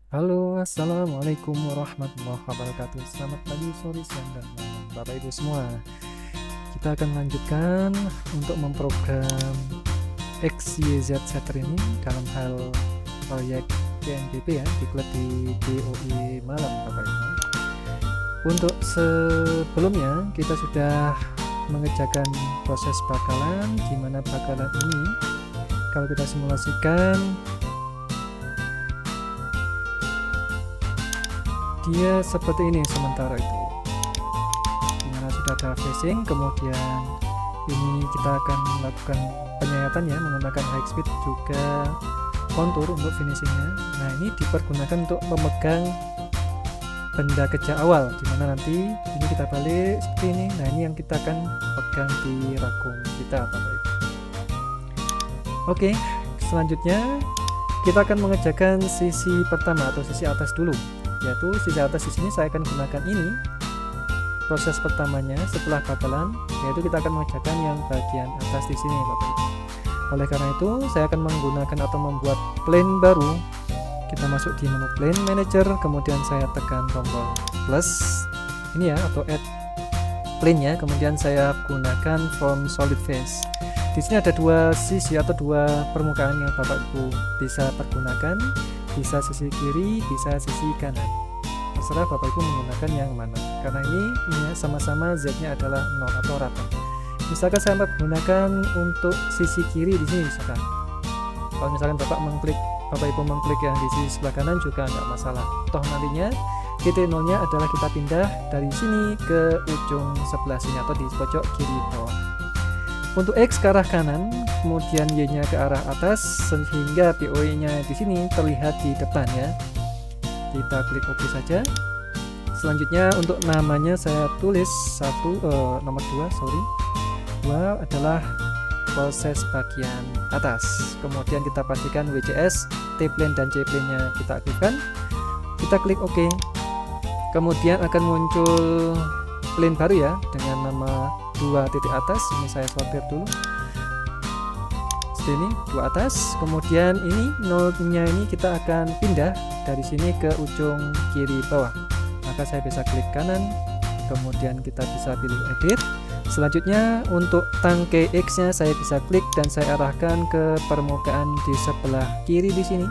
Halo, assalamualaikum warahmatullahi wabarakatuh. Selamat pagi, sore, siang, dan malam, Bapak Ibu semua. Kita akan melanjutkan untuk memprogram XYZ Setter ini dalam hal proyek PNBP ya, diklat di DOI Malang, Bapak Ibu. Untuk sebelumnya kita sudah mengerjakan proses bakalan, di mana bakalan ini kalau kita simulasikan dia seperti ini sementara itu, dimana sudah ada facing, kemudian ini kita akan melakukan penyayatan ya menggunakan high speed juga kontur untuk finishingnya. Nah, ini dipergunakan untuk memegang benda kerja awal, dimana nanti ini kita balik seperti ini. Nah, ini yang kita akan pegang di rakung kita, Bapak Ibu. Oke, selanjutnya kita akan mengerjakan sisi pertama atau sisi atas dulu, yaitu sisi atas di sini saya akan gunakan ini proses pertamanya setelah bakalan, yaitu kita akan mengerjakan yang bagian atas di sini, Bapak Ibu. Oleh karena itu saya akan menggunakan atau membuat plane baru. Kita masuk di menu plane manager, kemudian saya tekan tombol plus ini ya atau add plane nya, kemudian saya gunakan from solid face. Di sini ada dua sisi atau dua permukaan yang Bapak Ibu bisa pergunakan, bisa sisi kiri, bisa sisi kanan. Terserah Bapak Ibu menggunakan yang mana. Karena ini sama-sama Z-nya adalah 0 atau rata. Misalkan saya menggunakan untuk sisi kiri di sini misalkan. Kalau misalkan Bapak Ibu mengklik yang di sisi sebelah kanan juga enggak masalah. Toh nantinya titik nolnya adalah kita pindah dari sini ke ujung sebelah sini atau di pojok kiri bawah. Untuk X ke arah kanan, kemudian Y-nya ke arah atas, sehingga POE-nya di sini terlihat di depan ya. Kita klik OK saja. Selanjutnya untuk namanya saya tulis nomor 2 adalah proses bagian atas. Kemudian kita pastikan WCS, T-plane dan C-plane-nya kita aktifkan. Kita klik OK. Kemudian akan muncul plane baru ya dengan nama 2 titik atas. Ini saya sortir dulu. Seperti ini, 2 atas. Kemudian ini nolnya ini kita akan pindah dari sini ke ujung kiri bawah. Maka saya bisa klik kanan. Kemudian kita bisa pilih edit. Selanjutnya untuk tangkai X-nya saya bisa klik dan saya arahkan ke permukaan di sebelah kiri di sini.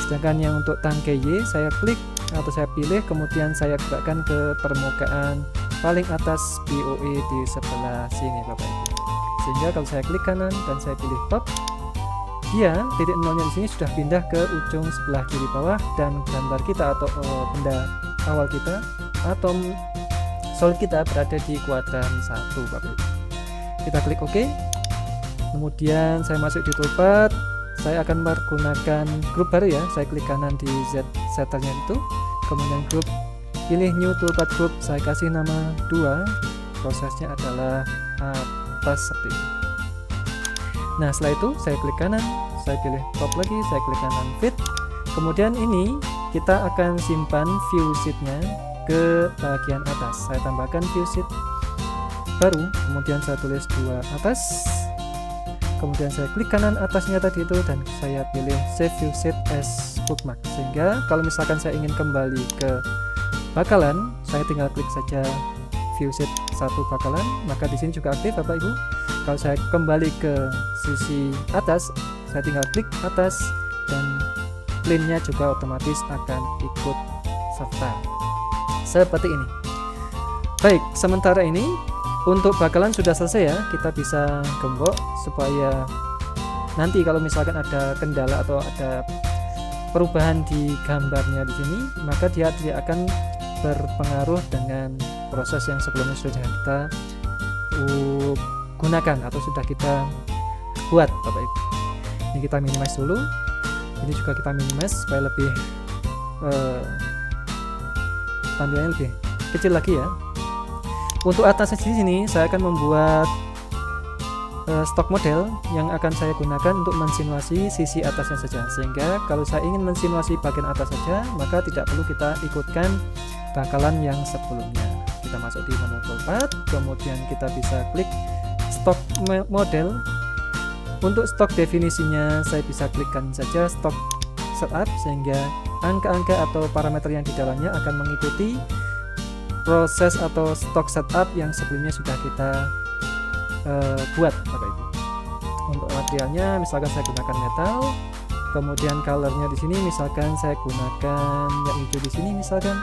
Sedangkan yang untuk tangkai Y saya klik atau saya pilih, kemudian saya gerakkan ke permukaan paling atas POE di sebelah sini, Bapak Ibu. Sehingga kalau saya klik kanan dan saya pilih top, dia titik nolnya di sini sudah pindah ke ujung sebelah kiri bawah dan gambar kita atau benda awal kita atau solid kita berada di kuadran 1, Bapak Ibu. Kita klik OK. Kemudian saya masuk di toolbar. Saya akan menggunakan grup baru ya. Saya klik kanan di Z setternya itu. Kemudian grup, pilih new toolbar group. Saya kasih nama 2. Prosesnya adalah atas seperti ini. Nah, setelah itu saya klik kanan, saya pilih top lagi, saya klik kanan fit. Kemudian ini kita akan simpan view sheet-nya ke bagian atas. Saya tambahkan view sheet baru, kemudian saya tulis 2 atas. Kemudian saya klik kanan atasnya tadi itu dan saya pilih save view sheet as bookmark. Sehingga kalau misalkan saya ingin kembali ke bakalan, saya tinggal klik saja view sheet 1 bakalan, maka di sini juga aktif, Bapak Ibu. Kalau saya kembali ke sisi atas, saya tinggal klik atas dan plane-nya juga otomatis akan ikut serta seperti ini. Baik, sementara ini untuk bakalan sudah selesai ya. Kita bisa gembok supaya nanti kalau misalkan ada kendala atau ada perubahan di gambarnya di sini, maka dia tidak akan berpengaruh dengan proses yang sebelumnya sudah kita gunakan atau sudah kita buat, Bapak Ibu. Ini kita minimize dulu. Ini juga kita minimize supaya lebih tampilannya lebih kecil lagi ya. Untuk atasnya di sini saya akan membuat stok model yang akan saya gunakan untuk mensimulasi sisi atasnya saja. Sehingga kalau saya ingin mensimulasi bagian atas saja, maka tidak perlu kita ikutkan bakalan yang sebelumnya. Kita masuk di menu toolbar, kemudian kita bisa klik stok model. Untuk stok definisinya saya bisa klikkan saja stok setup, sehingga angka-angka atau parameter yang di dalamnya akan mengikuti proses atau stok setup yang sebelumnya sudah kita buat Bapak Ibu. Untuk materialnya misalkan saya gunakan metal, kemudian colornya di sini misalkan saya gunakan yang hijau di sini misalkan,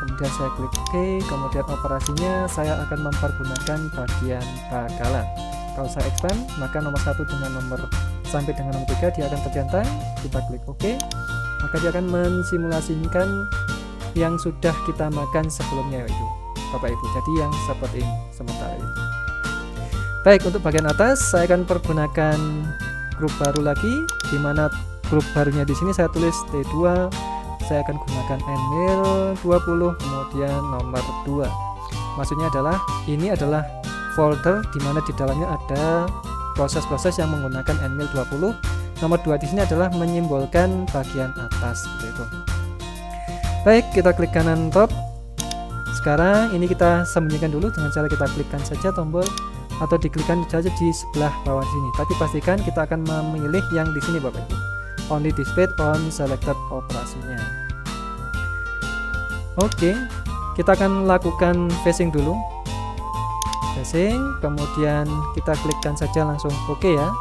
kemudian saya klik OK, kemudian operasinya saya akan mempergunakan bagian bakalan. Kalau saya expand maka nomor 1 dengan nomor sampai dengan nomor 3 dia akan tercentang, kita klik OK, maka dia akan mensimulasikan yang sudah kita makan sebelumnya itu Bapak Ibu. Jadi yang seperti ini sementara itu. Baik, untuk bagian atas saya akan pergunakan grup baru lagi, di mana grup barunya di sini saya tulis T2. Saya akan gunakan nmil 20 kemudian nomor 2. Maksudnya adalah ini adalah folder di mana di dalamnya ada proses-proses yang menggunakan nmil 20. Nomor 2 di sini adalah menyimbolkan bagian atas seperti itu. Baik, kita klik kanan top. Sekarang ini kita sembunyikan dulu dengan cara kita klikkan saja tombol atau diklikkan saja di sebelah bawah sini. Tapi pastikan kita akan memilih yang di sini Bapak Ibu. Only displayed on selected operasinya. Oke, kita akan lakukan facing dulu. Facing, kemudian kita klikkan saja langsung OK ya.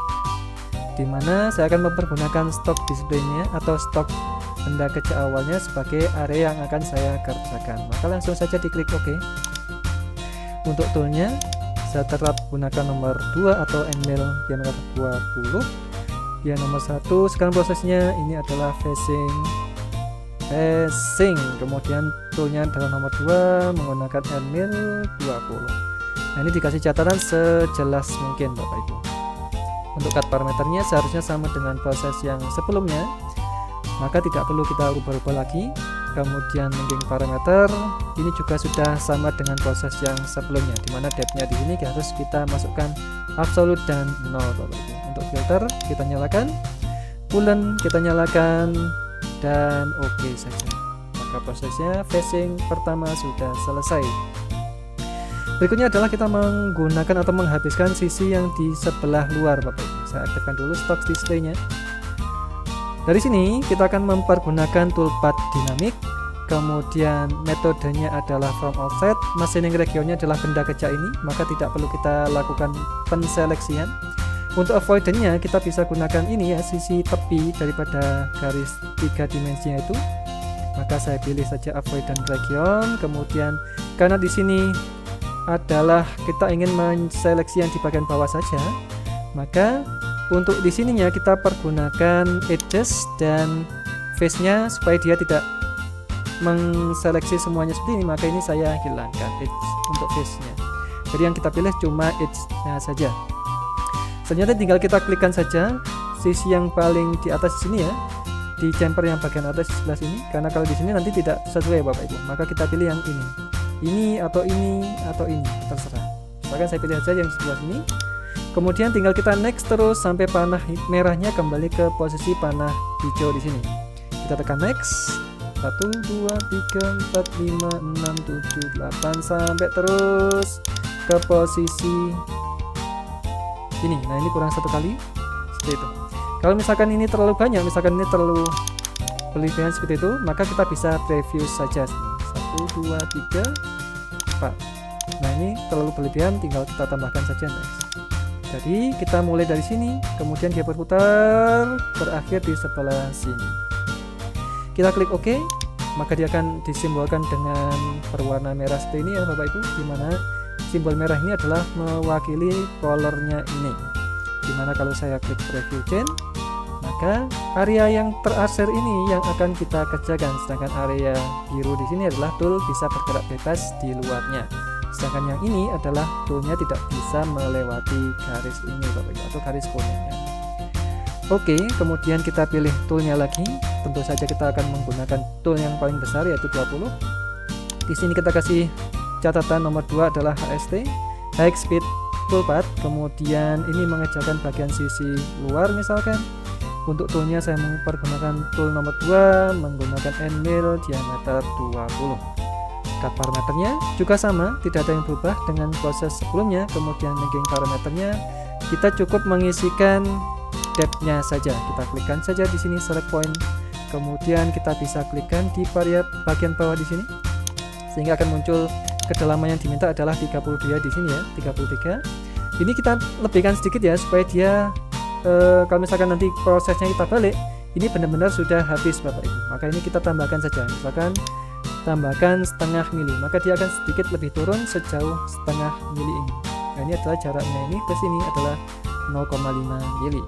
Dimana saya akan mempergunakan stok displaynya atau stok benda kerja awalnya sebagai area yang akan saya kerjakan. Maka langsung saja diklik OK. Untuk toolnya saya tetap gunakan nomor 2 atau nmil dia nomor 20, dia nomor 1. Sekarang prosesnya ini adalah facing, kemudian toolnya adalah nomor 2 menggunakan nmil 20. Nah, ini dikasih catatan sejelas mungkin Bapak Ibu. Untuk cut parameternya seharusnya sama dengan proses yang sebelumnya, maka tidak perlu kita ubah-ubah lagi. Kemudian linking parameter ini juga sudah sama dengan proses yang sebelumnya, dimana depth-nya di sini harus kita masukkan absolute dan 0 Bapak Ibu. Untuk filter kita nyalakan, coolant kita nyalakan, dan OK saja. Maka prosesnya facing pertama sudah selesai. Berikutnya adalah kita menggunakan atau menghabiskan sisi yang di sebelah luar Bapak Ibu. Saya aktifkan dulu stock display-nya. Dari sini kita akan mempergunakan toolpath dinamik, kemudian metodenya adalah from offset, machining regionnya adalah benda kerja ini, maka tidak perlu kita lakukan penseleksian. Untuk avoidance-nya kita bisa gunakan ini ya, sisi tepi daripada garis 3 dimensinya itu. Maka saya pilih saja avoidance region, kemudian karena di sini adalah kita ingin menseleksi yang di bagian bawah saja, maka untuk di sininya kita pergunakan edges dan face-nya supaya dia tidak mengseleksi semuanya seperti ini, maka ini saya hilangkan edge untuk face-nya. Jadi yang kita pilih cuma edge-nya saja. Selanjutnya tinggal kita klikkan saja sisi yang paling di atas sini ya, di chamfer yang bagian atas sebelah sini, karena kalau di sini nanti tidak sesuai Bapak Ibu. Maka kita pilih yang ini atau ini atau ini, terserah. Misalkan saya pilih saja yang sebelah sini. Kemudian tinggal kita next terus sampai panah merahnya kembali ke posisi panah hijau di sini. Kita tekan next. 1 2 3 4 5 6 7 8 sampai terus ke posisi ini. Nah, ini kurang 1 kali. Seperti itu. Kalau misalkan ini terlalu banyak, misalkan ini terlalu berlebihan seperti itu, maka kita bisa preview saja. 1 2 3 4. Nah, ini terlalu berlebihan, tinggal kita tambahkan saja next. Jadi kita mulai dari sini, kemudian dia berputar, berakhir di sebelah sini. Kita klik OK, maka dia akan disimbolkan dengan berwarna merah seperti ini ya Bapak Ibu, dimana simbol merah ini adalah mewakili colornya ini. Dimana kalau saya klik preview chain, maka area yang terarsir ini yang akan kita kerjakan, sedangkan area biru di sini adalah tool bisa bergerak bebas di luarnya. Sedangkan yang ini adalah toolnya tidak bisa melewati garis ini Bapak Ibu, atau garis kuningnya. Oke, kemudian kita pilih toolnya lagi. Tentu saja kita akan menggunakan tool yang paling besar yaitu 20. Di sini kita kasih catatan nomor 2 adalah HST, High Speed Toolpath. Kemudian ini mengerjakan bagian sisi luar misalkan. Untuk toolnya saya mempergunakan tool nomor 2 menggunakan nmil diameter 20. Cut parameternya juga sama, tidak ada yang berubah dengan proses sebelumnya. Kemudian linking parameternya kita cukup mengisikan depth-nya saja. Kita klikkan saja di sini select point, kemudian kita bisa klikkan di bagian bawah di sini, sehingga akan muncul kedalaman yang diminta adalah 32 di sini ya, 33. Ini kita lebihkan sedikit ya, supaya dia kalau misalkan nanti prosesnya kita balik, ini benar-benar sudah habis Bapak Ibu. Maka ini kita tambahkan saja, misalkan tambahkan setengah mili, maka dia akan sedikit lebih turun sejauh setengah mili ini. Nah, ini adalah jaraknya, ini ke sini adalah 0,5 mili.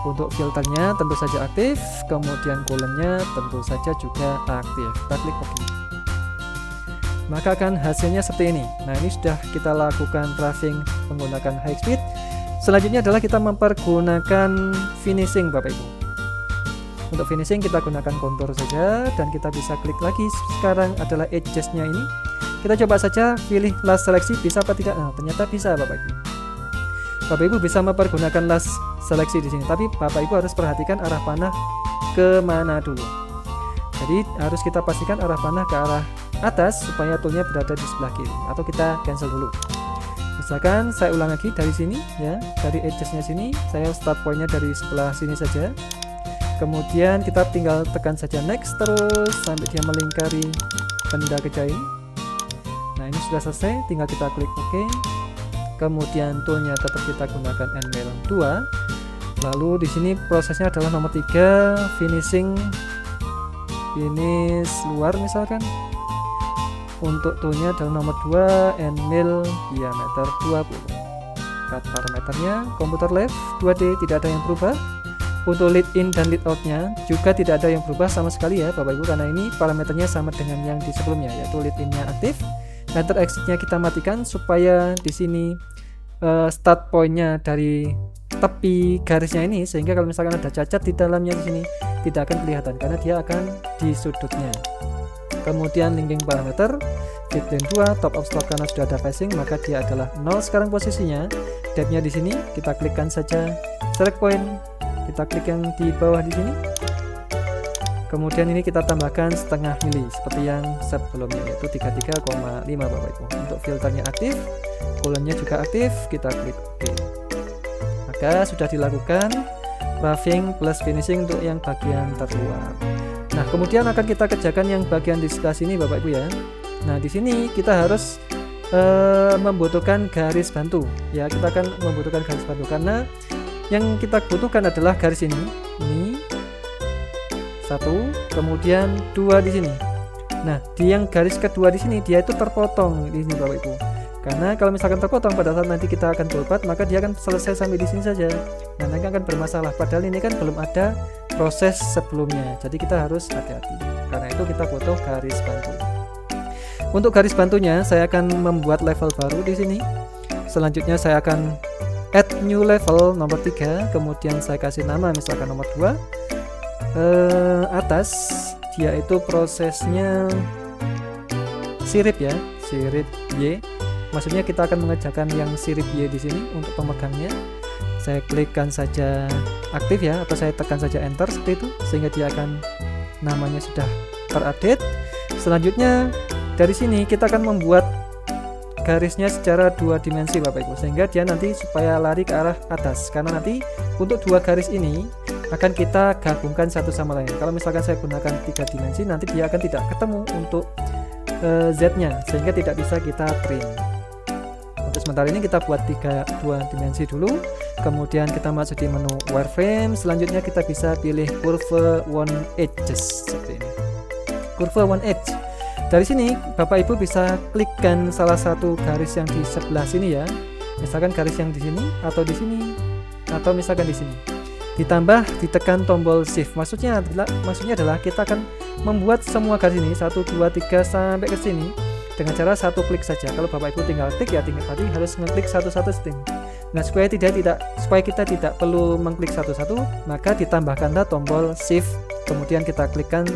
Untuk filternya tentu saja aktif, kemudian coolant-nya tentu saja juga aktif. Kita klik OK. Maka akan hasilnya seperti ini. Nah, ini sudah kita lakukan tracing menggunakan high speed. Selanjutnya adalah kita mempergunakan finishing Bapak Ibu. Untuk finishing kita gunakan kontur saja, dan kita bisa klik lagi. Sekarang adalah edges-nya ini. Kita coba saja pilih last seleksi, bisa apa tidak? Nah, ternyata bisa Bapak Ibu. Bapak Ibu bisa mempergunakan last seleksi di sini, tapi Bapak Ibu harus perhatikan arah panah ke mana dulu. Jadi harus kita pastikan arah panah ke arah atas supaya toolnya berada di sebelah kiri, atau kita cancel dulu. Misalkan saya ulang lagi dari sini ya, dari edges-nya sini, saya start point-nya dari sebelah sini saja. Kemudian kita tinggal tekan saja next terus sampai dia melingkari benda kecil ini. Nah, ini sudah selesai, tinggal kita klik OK. Kemudian toolnya tetap kita gunakan Enamel 2. Lalu di sini prosesnya adalah nomor 3, finish luar misalkan. Untuk toolnya adalah nomor 2, Enamel diameter 20. Cut parameternya computer left 2D, tidak ada yang berubah. Untuk lead in dan lead out nya juga tidak ada yang berubah sama sekali ya Bapak Ibu, karena ini parameternya sama dengan yang di sebelumnya, yaitu lead in nya aktif. Enter exit nya kita matikan supaya di sini start point nya dari tepi garisnya ini, sehingga kalau misalkan ada cacat di dalamnya di sini tidak akan kelihatan karena dia akan di sudutnya. Kemudian linking parameter fit line 2 top of stop, karena sudah ada passing maka dia adalah 0 sekarang posisinya. Depth-nya di sini kita klikkan saja select point, kita klik yang di bawah di sini. Kemudian ini kita tambahkan setengah mili seperti yang sebelumnya, yaitu 33,5 Bapak Ibu. Untuk filternya aktif, coolant-nya juga aktif, kita klik OK. Maka sudah dilakukan roughing plus finishing untuk yang bagian terluar. Nah, kemudian akan kita kerjakan yang bagian di sebelah sini Bapak Ibu ya. Nah, di sini kita harus membutuhkan garis bantu ya. Kita akan membutuhkan garis bantu karena yang kita butuhkan adalah garis ini satu, kemudian 2 di sini. Nah, di yang garis kedua di sini dia itu terpotong di sini Bapak Ibu. Karena kalau misalkan terpotong pada saat nanti kita akan toolpath, maka dia akan selesai sampai di sini saja. Nah, nanti akan bermasalah. Padahal ini kan belum ada proses sebelumnya. Jadi kita harus hati-hati. Karena itu kita butuh garis bantu. Untuk garis bantunya saya akan membuat level baru di sini. Selanjutnya saya akan add new level nomor 3, kemudian saya kasih nama misalkan nomor 2. Atas dia itu prosesnya sirip ya, sirip Y. Maksudnya kita akan mengerjakan yang sirip Y di sini untuk pemegangnya. Saya klikkan saja aktif ya, atau saya tekan saja enter seperti itu, sehingga dia akan namanya sudah terupdate. Selanjutnya dari sini kita akan membuat garisnya secara 2 dimensi Bapak Ibu, sehingga dia nanti supaya lari ke arah atas, karena nanti untuk 2 garis ini akan kita gabungkan satu sama lain. Kalau misalkan saya gunakan 3 dimensi, nanti dia akan tidak ketemu untuk Z nya, sehingga tidak bisa kita trim. Untuk sementara ini kita buat 2 dimensi dulu, kemudian kita masuk di menu wireframe. Selanjutnya kita bisa pilih curve one edges seperti ini, curve one edge. Dari sini Bapak Ibu bisa klikkan salah satu garis yang di sebelah sini ya, misalkan garis yang di sini atau di sini atau misalkan di sini. Ditambah ditekan tombol shift. Maksudnya adalah kita akan membuat semua garis ini 1, 2, 3 sampai ke sini dengan cara satu klik saja. Kalau Bapak Ibu tinggal klik ya, tinggal tadi harus ngeklik satu-satu setting. Nah, supaya kita tidak perlu mengklik satu-satu, maka ditambahkanlah tombol shift, kemudian kita klikkan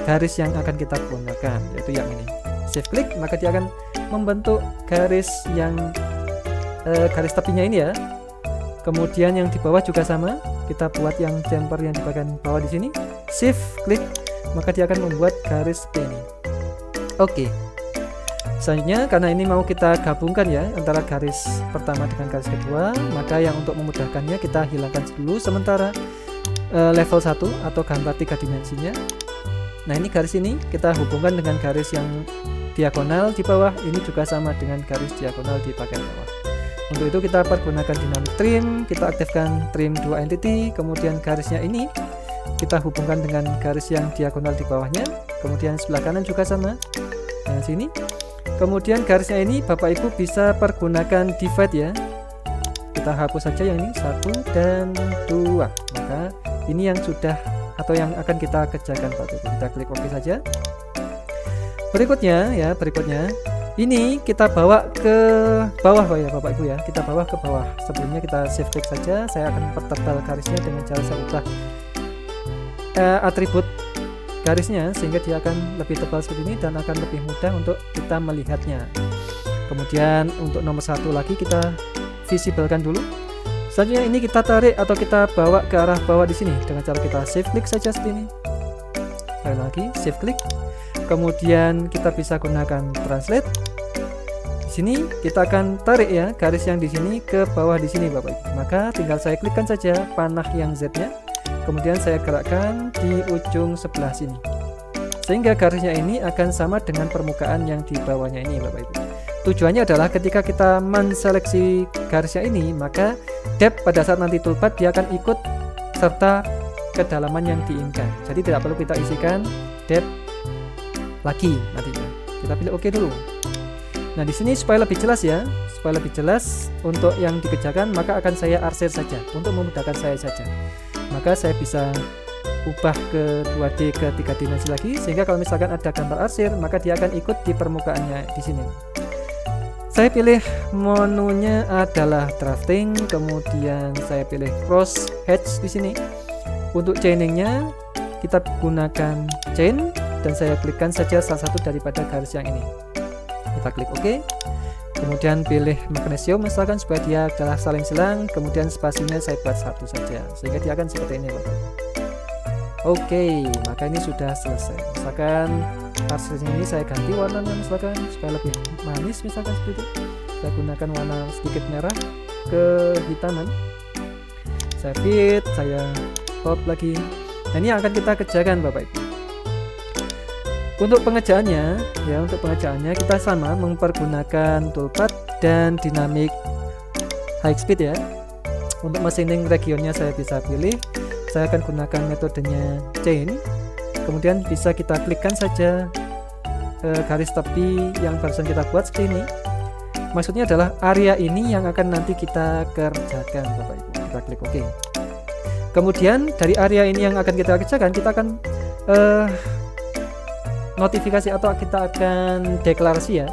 garis yang akan kita gunakan, yaitu yang ini. Shift klik, maka dia akan membentuk garis yang garis tepinya ini ya. Kemudian yang di bawah juga sama, kita buat yang jumper yang di bagian bawah di sini. Shift klik, maka dia akan membuat garis seperti ini. Oke. Selanjutnya karena ini mau kita gabungkan ya antara garis pertama dengan garis kedua, maka yang untuk memudahkannya kita hilangkan dulu sementara level 1 atau gambar 3 dimensinya. Nah, ini garis ini kita hubungkan dengan garis yang diagonal di bawah, ini juga sama dengan garis diagonal di bagian bawah. Untuk itu kita pergunakan dynamic trim, kita aktifkan trim 2 entity, kemudian garisnya ini kita hubungkan dengan garis yang diagonal di bawahnya, kemudian sebelah kanan juga sama dengan sini. Kemudian garisnya ini Bapak Ibu bisa pergunakan divide ya. Kita hapus saja yang ini 1 dan 2. Maka ini yang sudah atau yang akan kita kerjakan Bapak Ibu. Kita klik OK saja. Berikutnya ini kita bawa ke bawah ya Bapak Ibu ya. Kita bawa ke bawah. Sebelumnya kita shift klik saja. Saya akan pertebal garisnya dengan cara saya ubah atribut garisnya sehingga dia akan lebih tebal seperti ini dan akan lebih mudah untuk kita melihatnya. Kemudian untuk nomor 1 lagi kita visibelkan dulu. Selanjutnya ini kita tarik atau kita bawa ke arah bawah di sini dengan cara kita shift klik saja seperti ini. Sekali lagi shift klik. Kemudian kita bisa gunakan translate. Di sini kita akan tarik ya garis yang di sini ke bawah di sini Bapak Ibu. Maka tinggal saya klikkan saja panah yang Z-nya. Kemudian saya gerakkan di ujung sebelah sini. Sehingga garisnya ini akan sama dengan permukaan yang di bawahnya ini Bapak Ibu. Tujuannya adalah ketika kita menseleksi garisnya ini, maka depth pada saat nanti toolpath dia akan ikut serta kedalaman yang diinginkan. Jadi tidak perlu kita isikan depth lagi nantinya. Kita pilih OK dulu. Nah, di sini supaya lebih jelas ya, supaya lebih jelas untuk yang dikerjakan, maka akan saya arsir saja untuk memudahkan saya saja. Maka saya bisa ubah ke 2D ke 3 dimensi lagi, sehingga kalau misalkan ada gambar arsir, maka dia akan ikut di permukaannya di sini. Saya pilih menunya adalah drafting, kemudian saya pilih cross hatch di sini. Untuk chainingnya kita gunakan chain dan saya klikkan saja salah satu daripada garis yang ini. Kita klik OK. Kemudian pilih magnesium misalkan supaya dia adalah saling silang, kemudian spasinya saya buat 1 saja sehingga dia akan seperti ini Bapak. Oke, maka ini sudah selesai. Misalkan hasilnya ini saya ganti warnanya misalkan supaya lebih manis misalkan seperti itu. Saya gunakan warna sedikit merah kehitaman. Saya fit, saya pop lagi. Nah, ini yang akan kita kerjakan Bapak Ibu. Untuk pengerjaannya kita sama mempergunakan toolpath dan dynamic high speed ya. Untuk machining regionnya saya bisa pilih. Saya akan gunakan metodenya chain. Kemudian bisa kita klikkan saja garis tepi yang barusan kita buat seperti ini. Maksudnya adalah area ini yang akan nanti kita kerjakan Bapak Ibu. Kita klik OK. Kemudian dari area ini yang akan kita kerjakan, kita akan notifikasi atau kita akan deklarasi ya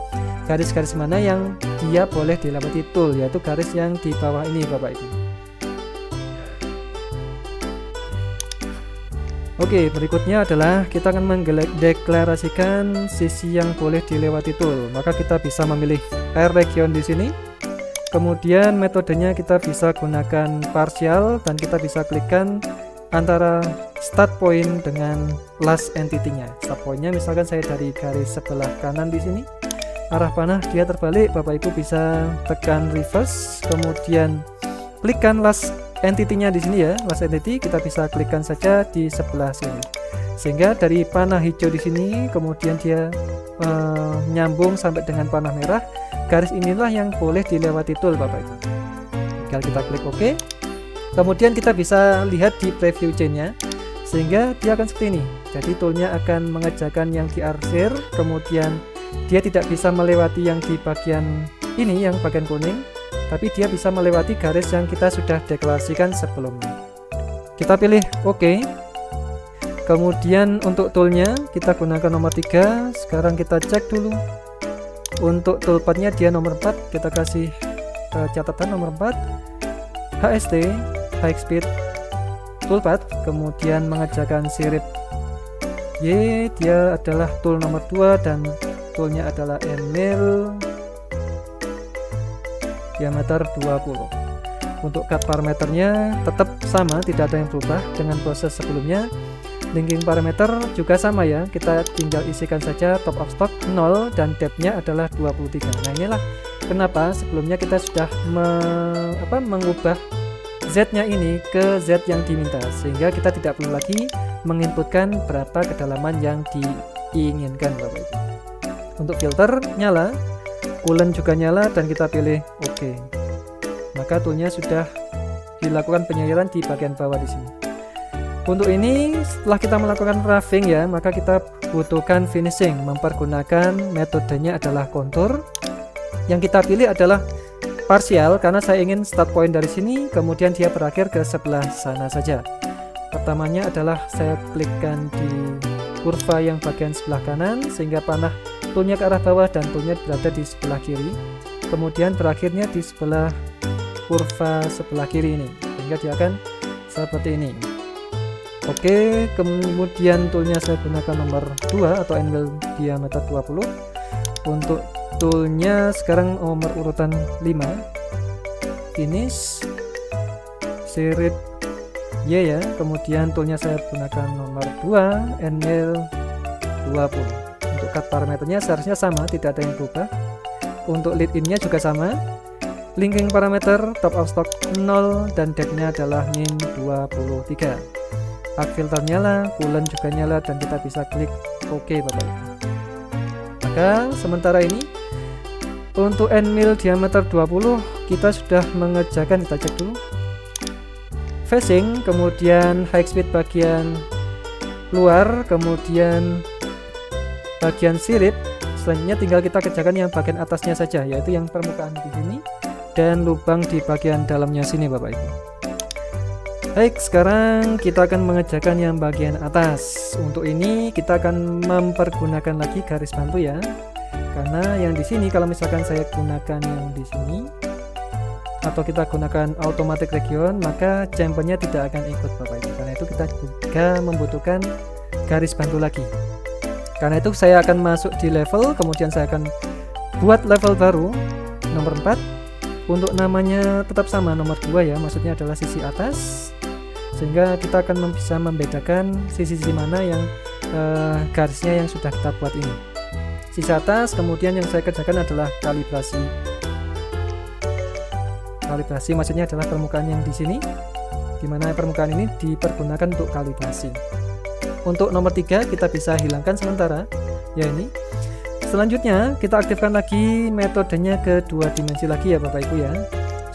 garis-garis mana yang dia boleh dilewati tool, yaitu garis yang di bawah ini Bapak Ibu. Oke, berikutnya adalah kita akan mendeklarasikan sisi yang boleh dilewati tool. Maka kita bisa memilih air region di sini. Kemudian metodenya kita bisa gunakan partial dan kita bisa klikkan antara start point dengan last entity-nya. Start point-nya misalkan saya dari garis sebelah kanan di sini. Arah panah dia terbalik, Bapak Ibu bisa tekan reverse, kemudian klikkan last entity-nya di sini ya. Last entity kita bisa klikkan saja di sebelah sini. Sehingga dari panah hijau di sini kemudian dia nyambung sampai dengan panah merah. Garis inilah yang boleh dilewati tool Bapak Ibu. Tinggal kita klik OK. Kemudian kita bisa lihat di preview chain-nya sehingga dia akan seperti ini. Jadi toolnya akan mengerjakan yang diarsir, kemudian dia tidak bisa melewati yang di bagian ini, yang bagian kuning, tapi dia bisa melewati garis yang kita sudah deklarasikan sebelumnya. Kita pilih OK. Kemudian untuk toolnya kita gunakan nomor 3. Sekarang kita cek dulu. Untuk toolpathnya dia nomor 4. Kita kasih catatan nomor 4. HST High Speed Toolpath. Kemudian mengerjakan sirip Y, dia adalah tool nomor 2 dan toolnya adalah mil diameter 20. Untuk cut parameternya tetap sama, tidak ada yang berubah dengan proses sebelumnya. Linking parameter juga sama ya, kita tinggal isikan saja top of stock 0 dan depth-nya adalah 23. Nah, inilah kenapa sebelumnya kita sudah mengubah Z Z-nya ini ke Z yang diminta, sehingga kita tidak perlu lagi menginputkan berapa kedalaman yang diinginkan Bapak Ibu. Untuk filter nyala, coolant juga nyala, dan kita pilih OK. Maka toolnya sudah dilakukan penyairan di bagian bawah di sini. Untuk ini setelah kita melakukan roughing ya, maka kita butuhkan finishing. Mempergunakan metodenya adalah contour. Yang kita pilih adalah partial karena saya ingin start point dari sini, kemudian dia berakhir ke sebelah sana saja. Pertamanya adalah saya klikkan di kurva yang bagian sebelah kanan sehingga panah toolnya ke arah bawah dan toolnya berada di sebelah kiri. Kemudian berakhirnya di sebelah kurva sebelah kiri ini, sehingga dia akan seperti ini. Oke, kemudian toolnya saya gunakan nomor 2 atau angle diameter 20. Untuk toolnya sekarang nomor urutan 5, finish sirip Y ya. Kemudian toolnya saya gunakan nomor 2, angle 20. Untuk cut parameternya seharusnya sama, tidak ada yang berubah. Untuk lead in nya juga sama. Linking parameter top of stock 0 dan depth-nya adalah min 23. Arc filter nyala, coolant juga nyala, dan kita bisa klik OK Bapak Ibu. Maka sementara ini untuk end mill diameter 20 kita sudah mengerjakan, kita cek dulu. Facing, kemudian high speed bagian luar, kemudian bagian sirip. Selanjutnya tinggal kita kerjakan yang bagian atasnya saja, yaitu yang permukaan di sini dan lubang di bagian dalamnya sini Bapak Ibu. Baik, sekarang kita akan mengerjakan yang bagian atas. Untuk ini kita akan mempergunakan lagi garis bantu ya. Karena yang di sini kalau misalkan saya gunakan yang di sini atau kita gunakan automatic region, maka chambernya tidak akan ikut Bapak Ibu. Karena itu kita juga membutuhkan garis bantu lagi. Karena itu saya akan masuk di level, kemudian saya akan buat level baru nomor 4. Untuk namanya tetap sama, nomor 2 ya, maksudnya adalah sisi atas, sehingga kita akan bisa membedakan sisi-sisi mana yang garisnya yang sudah kita buat ini. Sisi atas, kemudian yang saya kerjakan adalah kalibrasi. Kalibrasi maksudnya adalah permukaan yang di sini, di mana permukaan ini dipergunakan untuk kalibrasi. Untuk nomor 3 kita bisa hilangkan sementara, ya ini. Selanjutnya kita aktifkan lagi metodenya ke 2 dimensi lagi ya Bapak Ibu ya,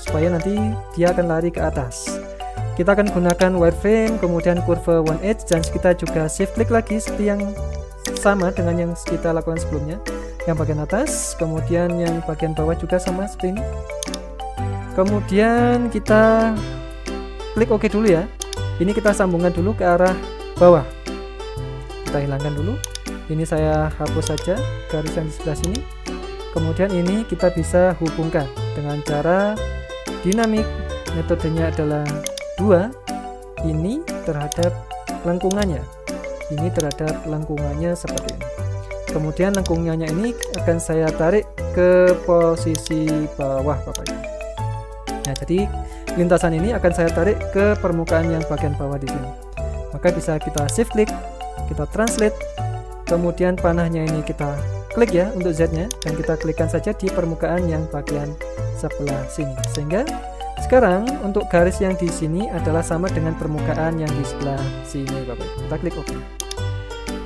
supaya nanti dia akan lari ke atas. Kita akan gunakan wireframe, kemudian curve one edge, dan kita juga shift klik lagi seperti yang sama dengan yang kita lakukan sebelumnya. Yang bagian atas, kemudian yang bagian bawah juga sama seperti ini. Kemudian kita klik OK dulu ya. Ini kita sambungkan dulu ke arah bawah. Kita hilangkan dulu. Ini saya hapus saja garis yang di sebelah sini. Kemudian ini kita bisa hubungkan dengan cara dinamik. Metodenya adalah 2, ini terhadap lengkungannya, ini terhadap lengkungannya seperti ini. Kemudian lengkungannya ini akan saya tarik ke posisi bawah Bapak Ibu. Nah, jadi lintasan ini akan saya tarik ke permukaan yang bagian bawah di sini. Maka bisa kita shift klik, kita translate, kemudian panahnya ini kita klik ya untuk Z-nya, dan kita klikkan saja di permukaan yang bagian sebelah sini. Sehingga sekarang untuk garis yang di sini adalah sama dengan permukaan yang di sebelah sini Bapak Ibu. Kita klik OK.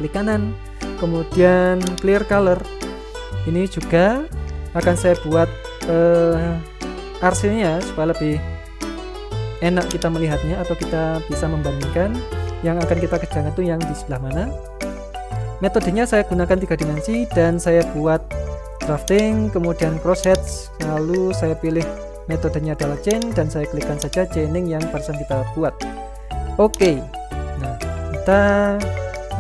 Klik kanan, kemudian clear color. Ini juga akan saya buat arsilnya supaya lebih enak kita melihatnya, atau kita bisa membandingkan yang akan kita kerjakan itu yang di sebelah mana. Metodenya saya gunakan 3 dimensi dan saya buat drafting, kemudian crosshatch, lalu saya pilih metodenya adalah chain dan saya klikkan saja chaining yang barusan kita buat. Oke. Nah, kita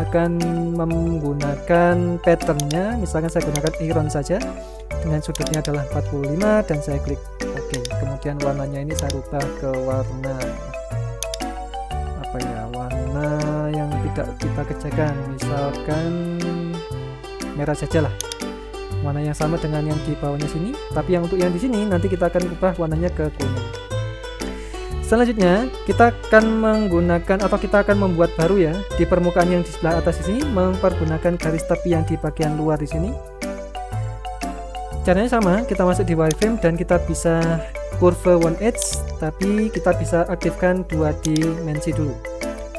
akan menggunakan patternnya. Misalkan saya gunakan iron saja dengan sudutnya adalah 45 dan saya klik OK. Kemudian warnanya ini saya rubah ke warna apa ya, warna yang tidak kita kerjakan, misalkan merah saja lah, warna yang sama dengan yang di bawahnya sini, tapi yang untuk yang di sini nanti kita akan ubah warnanya ke kuning. Selanjutnya kita akan menggunakan atau kita akan membuat baru ya di permukaan yang di sebelah atas sini, mempergunakan garis tepi yang di bagian luar di sini. Caranya sama, kita masuk di wireframe dan kita bisa kurva 1H, tapi kita bisa aktifkan 2 dimensi dulu.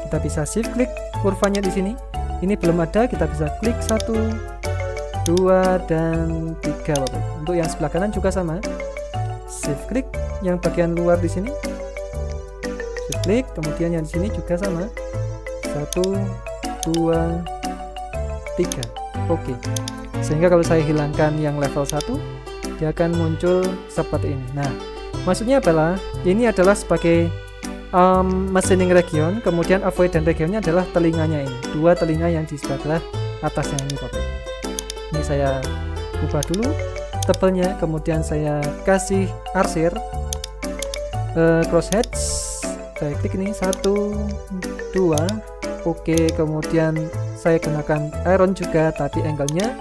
Kita bisa shift klik kurvanya di sini. Ini belum ada, kita bisa klik 1, 2, dan 3 Bapak. Untuk yang sebelah kanan juga sama. Shift klik yang bagian luar di sini. Shift klik, kemudian yang di sini juga sama. 1, 2, 3. Oke. Sehingga kalau saya hilangkan yang level 1, dia akan muncul seperti ini. Nah, maksudnya adalah ini adalah sebagai machining region, kemudian avoidance regionnya adalah telinganya ini, 2 telinga yang di sebelah atasnya ini Bapak. Ini saya ubah dulu tebelnya, kemudian saya kasih arsir crosshatch, saya klik ini 1, 2, oke, kemudian saya gunakan iron juga, tapi angle-nya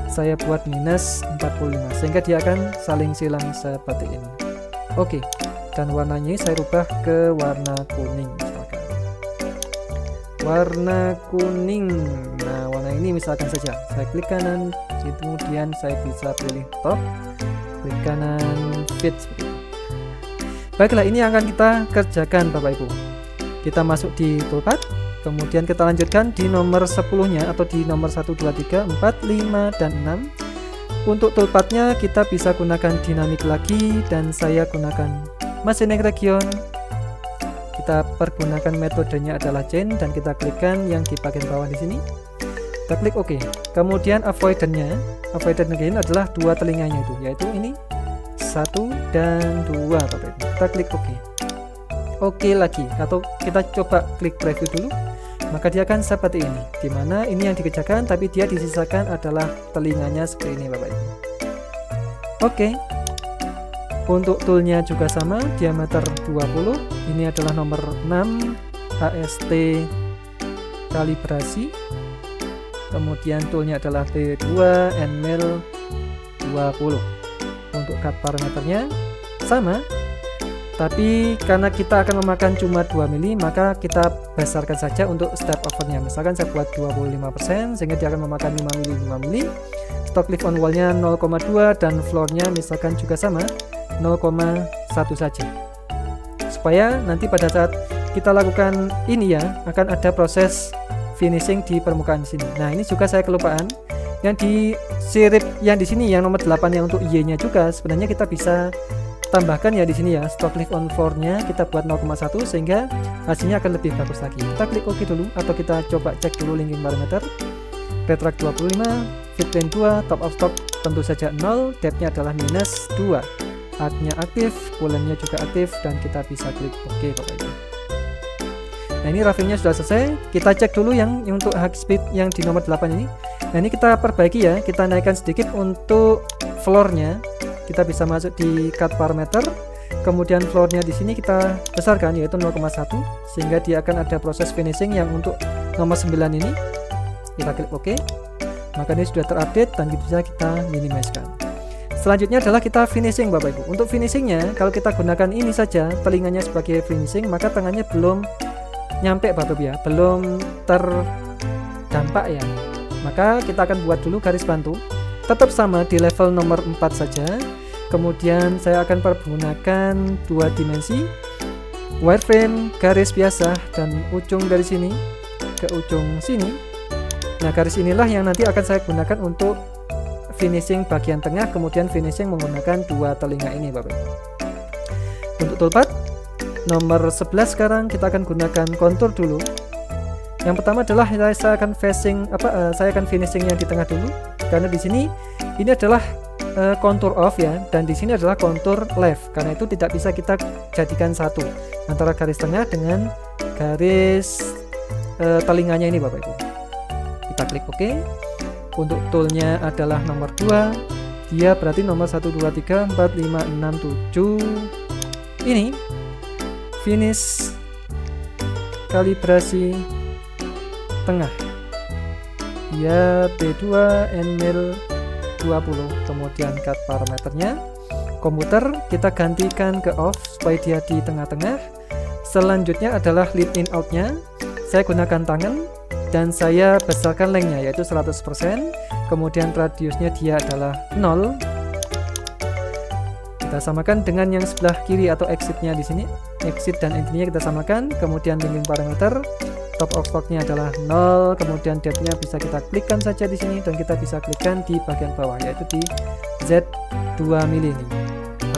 saya buat minus 45 sehingga dia akan saling silang seperti ini. Oke, dan warnanya saya rubah ke warna kuning misalkan. Warna kuning. Nah, warna ini misalkan saja. Saya klik kanan, kemudian saya bisa pilih top, klik kanan, fit seperti itu. Baiklah, ini yang akan kita kerjakan Bapak Ibu. Kita masuk di toolpath, kemudian kita lanjutkan di nomor 10-nya atau di nomor 1, 2, 3, 4, 5, dan 6. Untuk toolpathnya kita bisa gunakan dinamik lagi, dan saya gunakan machining region. Kita pergunakan metodenya adalah chain, dan kita klikkan yang di bagian bawah di sini. Kita klik OK. Kemudian avoidance-nya, avoidance region adalah 2 telinganya itu, yaitu ini 1 dan 2 Bapak Ibu. Kita klik OK. Oke lagi, atau kita coba klik preview dulu. Maka dia akan seperti ini, dimana ini yang dikerjakan tapi dia disisakan adalah telinganya seperti ini Bapak Ibu. Oke. Untuk toolnya juga sama, diameter 20. Ini adalah nomor 6 HST kalibrasi. Kemudian toolnya adalah T2 NML 20. Untuk cut parameternya sama, tapi karena kita akan memakan cuma 2 mili, maka kita besarkan saja untuk step overnya. Misalkan saya buat 25% sehingga dia akan memakan 5 mili 5 mili. Stock lift on wall-nya 0,2 dan floor-nya misalkan juga sama 0,1 saja. Supaya nanti pada saat kita lakukan ini ya, akan ada proses finishing di permukaan sini. Nah, ini juga saya kelupaan. Yang di sirip yang di sini yang nomor 8 yang untuk Y-nya juga sebenarnya kita bisa tambahkan ya di sini ya, stock lift on floor-nya kita buat 0,1 sehingga hasilnya akan lebih bagus lagi. Kita klik OK dulu, atau kita coba cek dulu linking parameter. Retract 25, fit plane 2, top of stock tentu saja 0, depth-nya adalah minus 2. Arc-nya aktif, coolant-nya juga aktif, dan kita bisa klik OK Bapak Ibu. Nah, ini roughing-nya sudah selesai. Kita cek dulu yang untuk high speed yang di nomor 8 ini. Nah, ini kita perbaiki ya, kita naikkan sedikit untuk floor-nya. Kita bisa masuk di cut parameter, kemudian floor-nya di sini kita besarkan yaitu 0,1 sehingga dia akan ada proses finishing yang untuk nomor 9 ini. Kita klik OK. Maka ini sudah terupdate dan bisa kita minimizekan. Selanjutnya adalah kita finishing Bapak Ibu. Untuk finishingnya, kalau kita gunakan ini saja telinganya sebagai finishing, maka tengahnya belum nyampe Bapak Ibu ya, belum terdampak ya. Maka kita akan buat dulu garis bantu. Tetap sama di level nomor 4 saja. Kemudian saya akan pergunakan 2 dimensi, wireframe, garis biasa, dan ujung dari sini ke ujung sini. Nah, garis inilah yang nanti akan saya gunakan untuk finishing bagian tengah, kemudian finishing menggunakan 2 telinga ini Bapak. Untuk toolpath nomor 11 sekarang kita akan gunakan kontur dulu. Yang pertama adalah saya akan saya akan finishing yang di tengah dulu, karena di sini ini adalah kontur off ya, dan di sini adalah kontur left. Karena itu tidak bisa kita jadikan satu antara garis tengah dengan garis telinganya ini Bapak Ibu. Kita klik OK. Untuk toolnya adalah nomor 2. Dia berarti nomor 1, 2, 3, 4, 5, 6, 7. Ini finish kalibrasi tengah, dia T2 NML 20. Kemudian cut parameternya komputer kita gantikan ke off supaya dia di tengah-tengah. Selanjutnya adalah lead in out nya, saya gunakan tangan dan saya besarkan lengthnya yaitu 100%. Kemudian radiusnya dia adalah 0. Kita Kita samakan dengan yang sebelah kiri atau exitnya di sini. Exit dan entry-nya kita samakan. Kemudian linking parameter, top of stock-nya adalah 0. Kemudian depth-nya bisa kita klikkan saja di sini dan kita bisa klikkan di bagian bawah, yaitu di Z2 mili ini.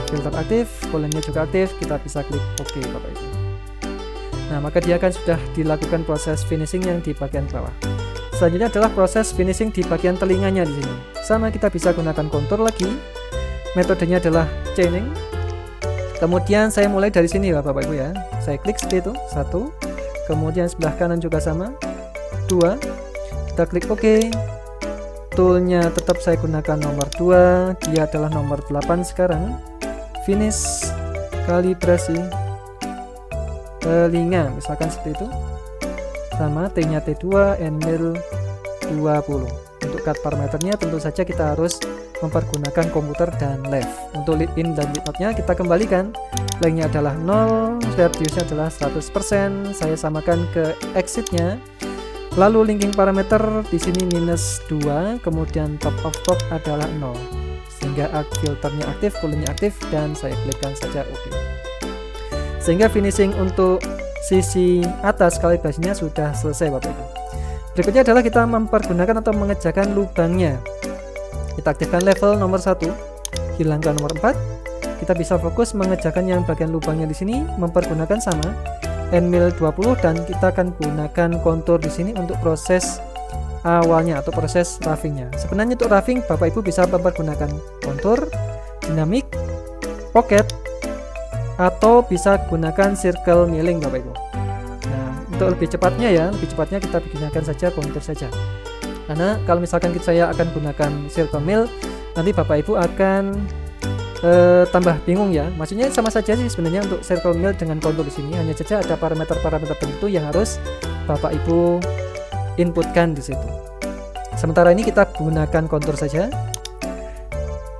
Filter aktif, coolant-nya juga aktif. Kita bisa klik OK, Bapak Ibu. Nah, maka dia akan sudah dilakukan proses finishing yang di bagian bawah. Selanjutnya adalah proses finishing di bagian telinganya di sini. Sama, kita bisa gunakan kontur lagi. Metodenya adalah chaining. Kemudian saya mulai dari sini ya Bapak Ibu ya. Saya klik seperti itu, 1. Kemudian sebelah kanan juga sama, 2. Kita klik OK. Toolnya tetap saya gunakan nomor 2. Dia adalah nomor 8 sekarang. Finish kalibrasi telinga, misalkan seperti itu. Sama, T-nya T2, N-mil 20. Untuk cut parameternya tentu saja kita harus mempergunakan komputer dan left. Untuk lead in dan lead out-nya kita kembalikan. Lengthnya adalah 0, radiusnya adalah 100%. Saya samakan ke exit-nya. Lalu linking parameter di sini minus 2, kemudian top of stock adalah 0. Sehingga filternya aktif, coolant-nya aktif, dan saya klikkan saja OK. Sehingga finishing untuk sisi atas kalibrasinya sudah selesai Bapak Ibu. Berikutnya adalah kita mempergunakan atau mengerjakan lubangnya. Kita aktifkan level nomor 1, hilangkan nomor 4. Kita bisa fokus mengerjakan yang bagian lubangnya di sini, mempergunakan sama N-mil 20, dan kita akan gunakan kontur di sini untuk proses awalnya atau proses roughingnya. Sebenarnya untuk roughing Bapak Ibu bisa mempergunakan kontur, dinamik, pocket, atau bisa gunakan circle milling Bapak Ibu. Nah, untuk lebih cepatnya kita gunakan saja kontur saja. Karena kalau misalkan saya akan gunakan circle mill, nanti Bapak Ibu akan tambah bingung ya. Maksudnya sama saja sih sebenarnya untuk circle mill dengan kontur di sini, hanya saja ada parameter-parameter tertentu yang harus Bapak Ibu inputkan di situ. Sementara ini kita gunakan kontur saja.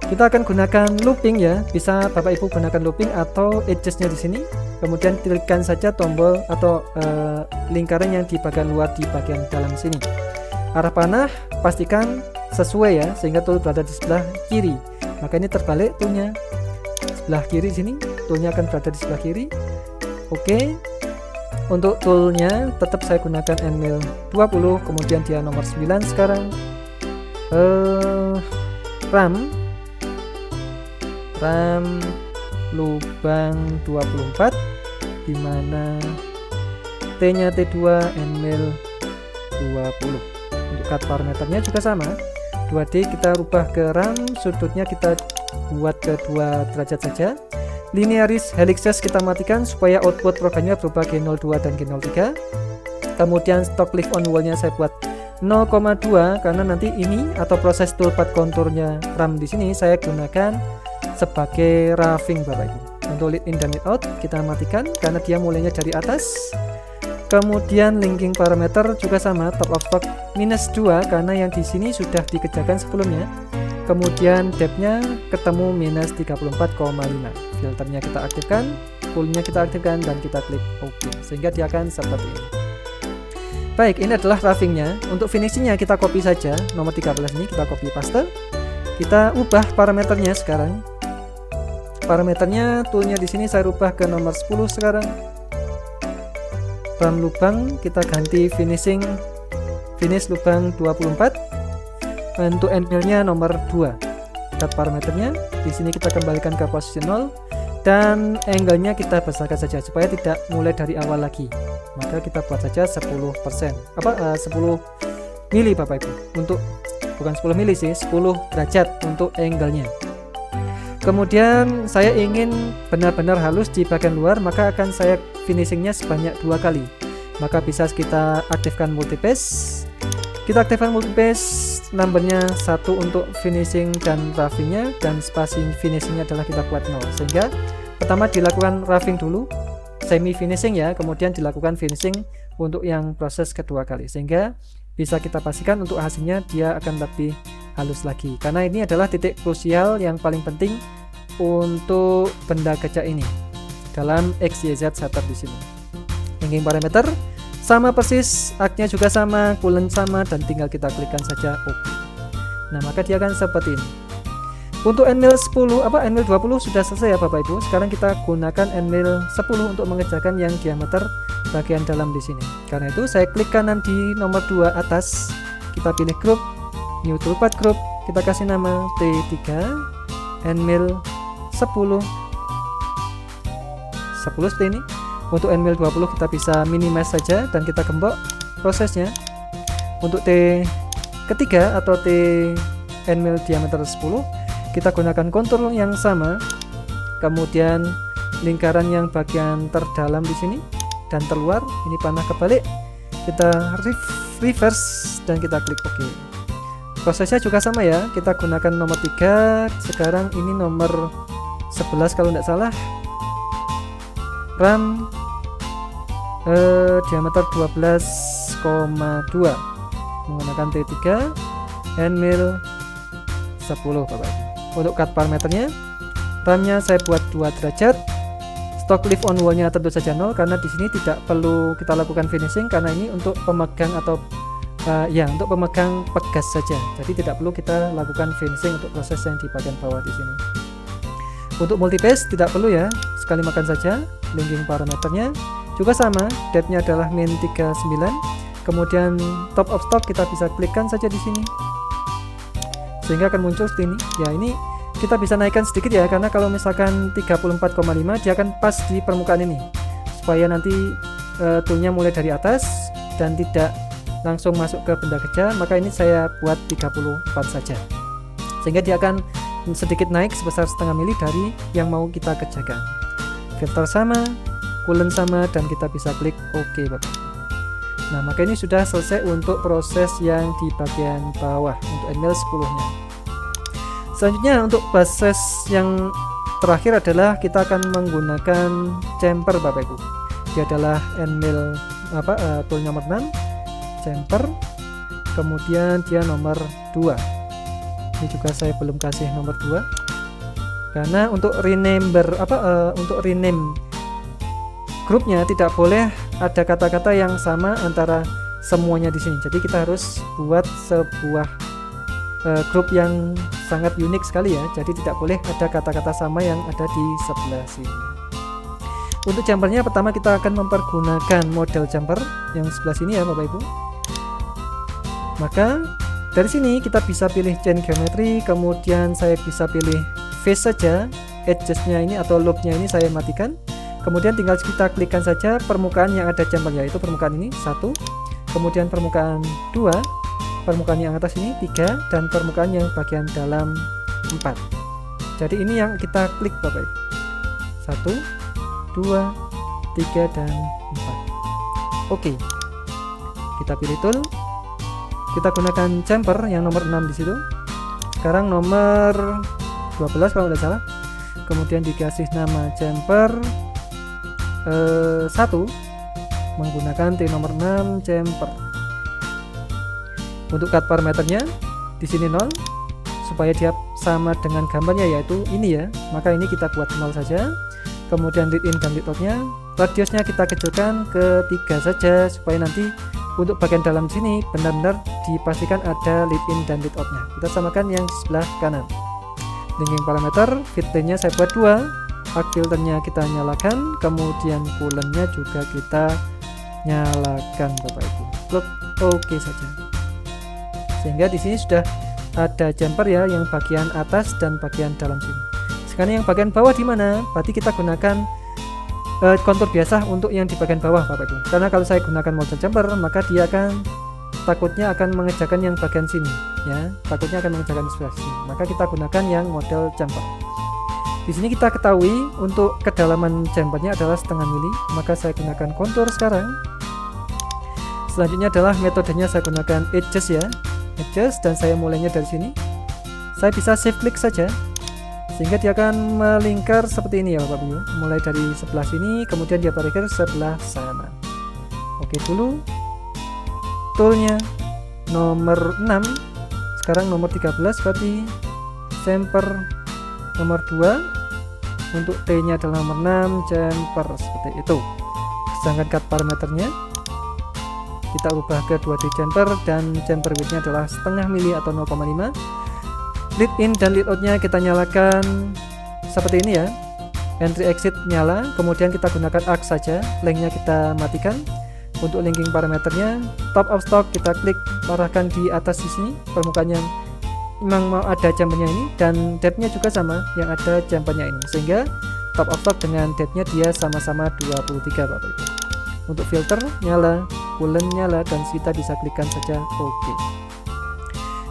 Kita akan gunakan looping ya. Bisa Bapak Ibu gunakan looping atau edges-nya di sini. Kemudian klikkan saja tombol atau lingkaran yang di bagian luar di bagian dalam sini. Arah panah pastikan sesuai ya, sehingga tool berada di sebelah kiri. Maka ini terbalik toolnya, sebelah kiri sini, toolnya akan berada di sebelah kiri. Oke. Untuk toolnya tetap saya gunakan N-mil 20, kemudian dia nomor 9 sekarang. RAM lubang 24, dimana T-nya T2, N-mil 20. Untuk cut parameternya juga sama, 2D kita rubah ke RAM, sudutnya kita buat ke 2 derajat saja. Linearis helixes kita matikan supaya output programnya berubah G02 dan G03. Kemudian stock lift on wall-nya saya buat 0,2 karena nanti ini atau proses toolpath konturnya RAM di sini saya gunakan sebagai roughing Bapak Ibu. Untuk lead in dan lead out kita matikan karena dia mulainya dari atas. Kemudian linking parameter juga sama, top of stock minus 2 karena yang di sini sudah dikerjakan sebelumnya. Kemudian depth-nya ketemu minus 34,5. Filternya kita aktifkan, cool-nya kita aktifkan, dan kita klik OK. Sehingga dia akan seperti ini. Baik, ini adalah roughing-nya. Untuk finishing-nya kita copy saja, nomor 13 ini kita copy paste. Kita ubah parameternya sekarang. Parameternya toolnya di sini saya rubah ke nomor 10 sekarang. RAM lubang kita ganti finish lubang 24. Untuk N-mil-nya nomor 2. Cut parameternya di sini kita kembalikan ke posisi 0 dan angle-nya kita besarkan saja supaya tidak mulai dari awal lagi. Maka kita buat saja 10%. 10 mili Bapak Ibu. Untuk bukan 10 mili sih, 10 derajat untuk angle-nya. Kemudian saya ingin benar-benar halus di bagian luar, maka akan saya finishingnya sebanyak 2 kali. Maka bisa kita aktifkan multipass. Kita aktifkan multipass, numbernya 1 untuk finishing dan roughingnya, dan spasi finishingnya adalah kita buat 0. Sehingga pertama dilakukan roughing dulu, semi finishing ya, kemudian dilakukan finishing untuk yang proses kedua kali. Sehingga bisa kita pastikan untuk hasilnya dia akan lebih halus lagi. Karena ini adalah titik krusial yang paling penting untuk benda kerja ini dalam XYZ setup di sini. Linking parameter sama persis, arc-nya juga sama, coolant sama, dan tinggal kita klikkan saja OK. Nah, maka dia akan seperti ini. Untuk NMIL 10 NMIL 20 sudah selesai ya Bapak Ibu. Sekarang kita gunakan NMIL 10 untuk mengerjakan yang diameter bagian dalam di sini. Karena itu saya klik kanan di nomor 2 atas, kita pilih group, new toolpath group, kita kasih nama T3 NMIL 10 seperti ini. Untuk NMIL 20 kita bisa minimize saja dan kita gembok prosesnya. Untuk T ketiga atau T NMIL diameter 10 kita gunakan kontur yang sama, kemudian lingkaran yang bagian terdalam di sini dan terluar ini panah kebalik, kita reverse dan kita klik OK. Prosesnya juga sama ya, kita gunakan nomor 3, sekarang ini nomor 11 kalau tidak salah, RAM diameter 12,2 menggunakan T3 NMIL 10 Bapak. Untuk cut parameternya, RAM-nya saya buat 2 derajat, stock lift on wall-nya tentu saja 0 karena di sini tidak perlu kita lakukan finishing karena ini untuk pemegang atau untuk pemegang pegas saja. Jadi tidak perlu kita lakukan finishing untuk proses yang di bagian bawah di sini. Untuk multipass tidak perlu ya, sekali makan saja. Linking parameternya juga sama, depth-nya adalah min 39. Kemudian top of stock kita bisa klikkan saja di sini. Sehingga akan muncul seperti ini. Ya, ini kita bisa naikkan sedikit ya, karena kalau misalkan 34,5 dia akan pas di permukaan ini. Supaya nanti toolnya mulai dari atas dan tidak langsung masuk ke benda kerja, maka ini saya buat 34 saja. Sehingga dia akan sedikit naik sebesar setengah mili dari yang mau kita kerjakan. Filter sama, coolant sama, dan kita bisa klik OK Bapak. Nah, maka ini sudah selesai untuk proses yang di bagian bawah untuk NMIL 10-nya. Selanjutnya untuk proses yang terakhir adalah kita akan menggunakan chamfer Bapak Ibu. Dia adalah NMIL tool nomor 6, chamfer, kemudian dia nomor 2. Ini juga saya belum kasih nomor 2 karena untuk rename grupnya tidak boleh ada kata-kata yang sama antara semuanya di sini. Jadi kita harus buat sebuah grup yang sangat unik sekali ya. Jadi tidak boleh ada kata-kata sama yang ada di sebelah sini. Untuk jumpernya pertama kita akan mempergunakan model jumper yang sebelah sini ya Bapak Ibu. Maka dari sini kita bisa pilih chain geometry, kemudian saya bisa pilih face saja, edges-nya ini atau loop-nya ini saya matikan. Kemudian tinggal kita klikkan saja permukaan yang ada jumpernya, yaitu permukaan ini 1, kemudian permukaan 2, permukaan yang atas ini 3, dan permukaan yang bagian dalam 4. Jadi ini yang kita klik Bapak Ibu. 1, 2, 3, dan 4. Oke. Kita pilih tool. Kita gunakan chamfer yang nomor 6 di situ. Sekarang nomor 12 kalau tidak salah. Kemudian dikasih nama chamfer 1 menggunakan T nomor 6 chamfer. Untuk cut parameternya di sini 0 supaya dia sama dengan gambarnya yaitu ini ya. Maka ini kita buat 0 saja. Kemudian lead in dan lead out-nya, radiusnya kita kecilkan ke 3 saja supaya nanti untuk bagian dalam sini benar-benar dipastikan ada lead in dan lead out-nya. Kita samakan yang sebelah kanan. Linking parameter, fit plane-nya saya buat 2. Arc filternya kita nyalakan, kemudian coolantnya juga kita nyalakan Bapak Ibu. Klik OK saja. Sehingga di sini sudah ada jumper ya, yang bagian atas dan bagian dalam sini. Sekarang yang bagian bawah di mana? Berarti kita gunakan kontur biasa untuk yang di bagian bawah Bapak Ibu. Karena kalau saya gunakan model jumper, maka dia akan takutnya akan mengerjakan yang bagian sini ya. Takutnya akan mengerjakan sebelah sini. Maka kita gunakan yang model jumper. Di sini kita ketahui untuk kedalaman jumpernya adalah setengah mili, maka saya gunakan kontur sekarang. Selanjutnya adalah metodenya saya gunakan edges ya, edges, dan saya mulainya dari sini. Saya bisa shift klik saja, sehingga dia akan melingkar seperti ini ya Bapak Ibu. Mulai dari sebelah sini, kemudian dia berakhir sebelah sana. Oke dulu, toolnya nomor 6, sekarang nomor 13 berarti chamfer nomor 2. Untuk T nya adalah nomor 6, chamfer seperti itu. Sedangkan cut parameternya kita ubah ke 2D chamfer dan chamfer width nya adalah setengah mili atau 0,5. lead in dan lead out nya kita nyalakan seperti ini ya, entry exit nyala, kemudian kita gunakan arc saja, linknya kita matikan. Untuk linking parameternya, top of stock kita klik arahkan di atas di sini, permukaan yang memang mau ada jambannya ini, dan depth-nya juga sama yang ada jambannya ini, sehingga top of stock dengan depth-nya dia sama-sama 23 Bapak Ibu. Untuk filter nyala, coolant nyala, dan kita bisa klikkan saja OK.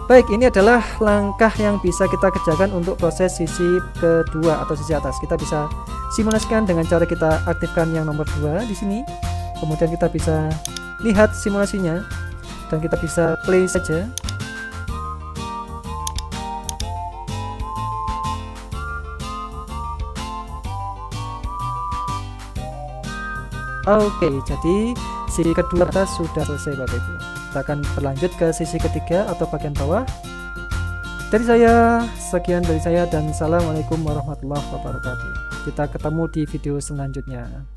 Baik, ini adalah langkah yang bisa kita kerjakan untuk proses sisi kedua atau sisi atas. Kita bisa simulasikan dengan cara kita aktifkan yang nomor 2 di sini. Kemudian kita bisa lihat simulasinya dan kita bisa play saja. Oke, jadi sisi kedua atas sudah selesai Bapak Ibu. Kita akan berlanjut ke sisi ketiga atau bagian bawah. Sekian dari saya dan assalamualaikum warahmatullahi wabarakatuh. Kita ketemu di video selanjutnya.